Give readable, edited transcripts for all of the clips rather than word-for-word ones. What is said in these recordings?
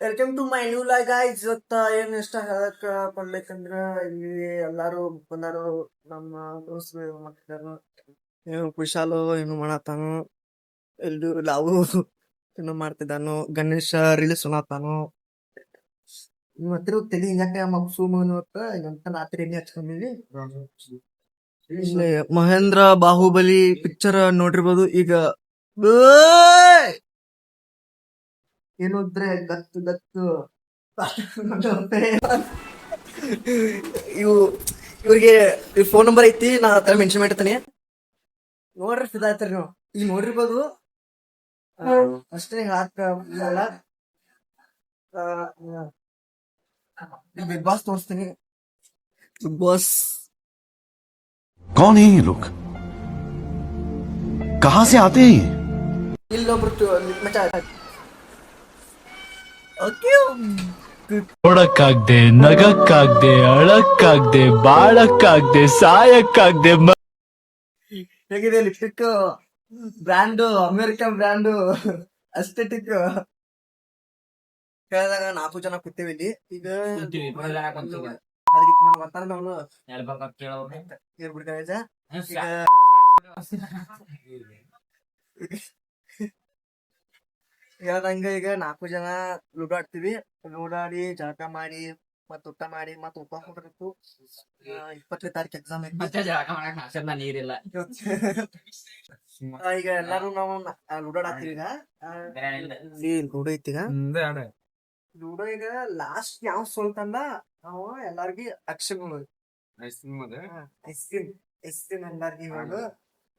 Welcome to my new life guys. ಇವತ್ತ ಏನ್ ಇಷ್ಟ ಹೇಳಕ್ ಕೊಡ್ಬೇಕಂದ್ರ ಇಲ್ಲಿ ಎಲ್ಲಾರು ಬಂದಾರು. ನಮ್ಮ ದೋಸ್ತರು ಮಕ್ಕಳು ಏನು ಕುಶಾಲು ಏನು ಮಾಡತ್ತಾನು, ಎಲ್ರು ನಾವು ಏನು ಮಾಡ್ತಿದ್ದಾನು. ಗಣೇಶ ರೀಲ್ಸ್ ಮಾಡತ್ತಾನು. ಇವತ್ತು ತಲೆ ಹಿಂಗಕ್ಕೆ ಮಗ್ಸು ಇವತ್ತ ಇವತ್ತ ರಾತ್ರಿ ಎಣ್ಣೆ ಹಚ್ಕೊಂಡಿವಿ. ಇಲ್ಲಿ ಮಹೇಂದ್ರ ಬಾಹುಬಲಿ ಪಿಕ್ಚರ್ ನೋಡಿರ್ಬೋದು. ಈಗ ಏನೋದ್ರೆ ಗತ್ತು ಗತ್ತು ಇವು ಇವ್ರಿಗೆ ಫೋನ್ ನಂಬರ್ ಐತಿ, ನಾ ತರ ಮೆನ್ಷನ್ ಮಾಡಿರ್ತಾನೆ. ನೋಡ್ರಿ ಸಿದಾಯ್ತಾರ ನೀವು, ಈಗ ನೋಡಿರ್ಬೋದು. ಅಷ್ಟೇ ಹಾಕಲ್ಲ. ಬಿಗ್ ಬಾಸ್ ತೋರಿಸ್ತೀನಿ. ಬಿಗ್ ಬಾಸ್ कौन है ये लोग? कहां से आते हैं ये? ಇಲ್ಲೊಬ್ರು ಮಚ್ಚ. ಓಕೆ, ನೋಡಕ್ಕಾಗ್ದೆ, ನಗಕ್ಕಾಗ್ದೆ, ಅಳಕ್ಕಾಗ್ದೆ, ಬಾಳಕ್ಕಾಗ್ದೆ, ಸಾಯಕ್ಕಾಗ್ದೆ. ಹೇಗಿದೆ lipstick brand, American brand, aesthetic. ಕೇಳಿದಾಗ 4 ಜನ ಕೂತೇವಿ ಇಲ್ಲಿ. ಈಗ ಅದಕ್ಕೆ ಬರ್ತಾನೆ ಅವನು ಹೇಳ್ಬಿಡ್ತಾನೆ. ಹೇಳ್ದಂಗ ಈಗ 4 ಜನ ಲೂಡೋ ಆಡ್ತೀವಿ. ಲೂಡೋ ಆಡಿ ಜಳಕ ಮಾಡಿ ಮತ್ ಊಟ ಮಾಡಿ ಮತ್ ಉಪವಾಸ ಹೋಗ್ಬೇಕು. 20ನೇ ತಾರೀಕು ಎಕ್ಸಾಮ್ ಐತಿ. ನೀರಿಲ್ಲ. ಈಗ ಎಲ್ಲಾರು ನಾವು ಲೂಡೋ ಆಡ್ತೀವಿ. ಈಗ ಲೂಡೋ ಐತಿ. ಈಗ ಲೂಡೋ ಈಗ ಲಾಸ್ಟ್ ಯಾವ ಸೋಲ್ತಂದ ನಾವು ಎಲ್ಲಾರ್ಗಿ ಅಕ್ಷನ್ ಎಲ್ಲಾರ್ಗಿ ಹೇಳು.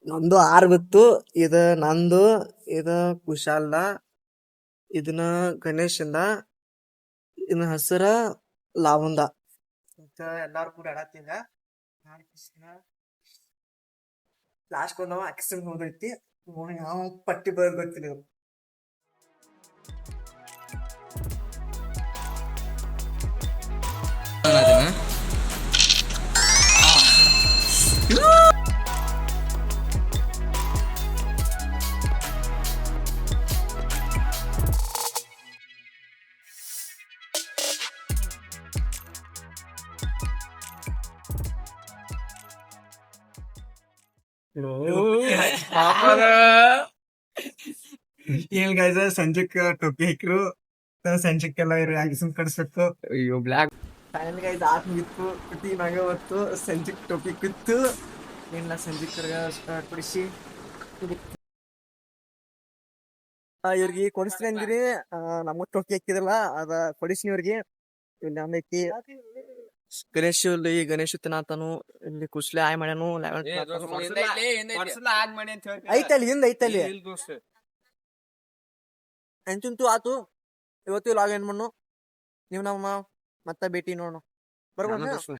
ನಂದು 6 ಬಿತ್ತು. ಇದ ನಂದು, ಇದ ಕುಶಾಲ್ದ, ಇದನ್ನ ಗಣೇಶಂದ, ಇದನ್ನ ಹೆಸರ ಲಾವಂದ. ಎಲ್ಲಾರು ಕೂಡ ಆಡತ್ತೀಗ. Last ಒಂದವ action ಹೋದೈತಿ. ಯಾವ ಪಟ್ಟಿ ಬರೋದ್ ಗೊತ್ತಿಲ್ಲ. ಏನ್ ಗೈಸ, ಸಂಜೆಕ್ ಟೊಪ್ಪಿ ಹಾಕಿರು. ಸಂಜೆಕ್ಕೆಲ್ಲ ಆಗಿಸನ್ ಕಡಿಸ್ಬೇಕು. ಅಯ್ಯೋ ಬ್ಲಾಕ್ ಫೈನಲ್ ಗೈಸ್ ಆತ್ ಮುಗಿತ್ತು. ಕುಟಿ ನಂಗೆ ಹೊತ್ತು ಸಂಜೆಕ್ ಟೊಪ್ಪಿ ಕೂತು ಏನಿಲ್ಲ ಸಂಜೆಕ್ ಕೊಡಿಸಿ ಇವ್ರಿಗೆ ಕೊಡಿಸ್ತೀನಿ ಅಂದಿರಿ. ನಮಗ್ ಟೊಪ್ಪಿ ಹಾಕಿದ್ರಲ್ಲ ಅದ ಕೊಡಿಸ್ನಿ ಇವ್ರಿಗೆ. ಇಲ್ಲಿ ಐತಿ ಗಣೇಶ್. ಇಲ್ಲಿ ಗಣೇಶ್ ತಿನ್ನತಾನು. ಇಲ್ಲಿ ಕುಸ್ಲೆ ಆಯ್ ಮಾಡ್ಯಾನು. ಐತಲ್ಲಿ ಹಿಂದ ಐತಲ್ಲಿ ಎಂತೂ ಆತು. ಇವತ್ತು ಲಾಗ್ ಏನ್ ಮಾಡು ನೀವು ನಮ್ಮ ಮತ್ತೆ ಭೇಟಿ ನೋಡೋಣ. ಬರ್ಬೋದು.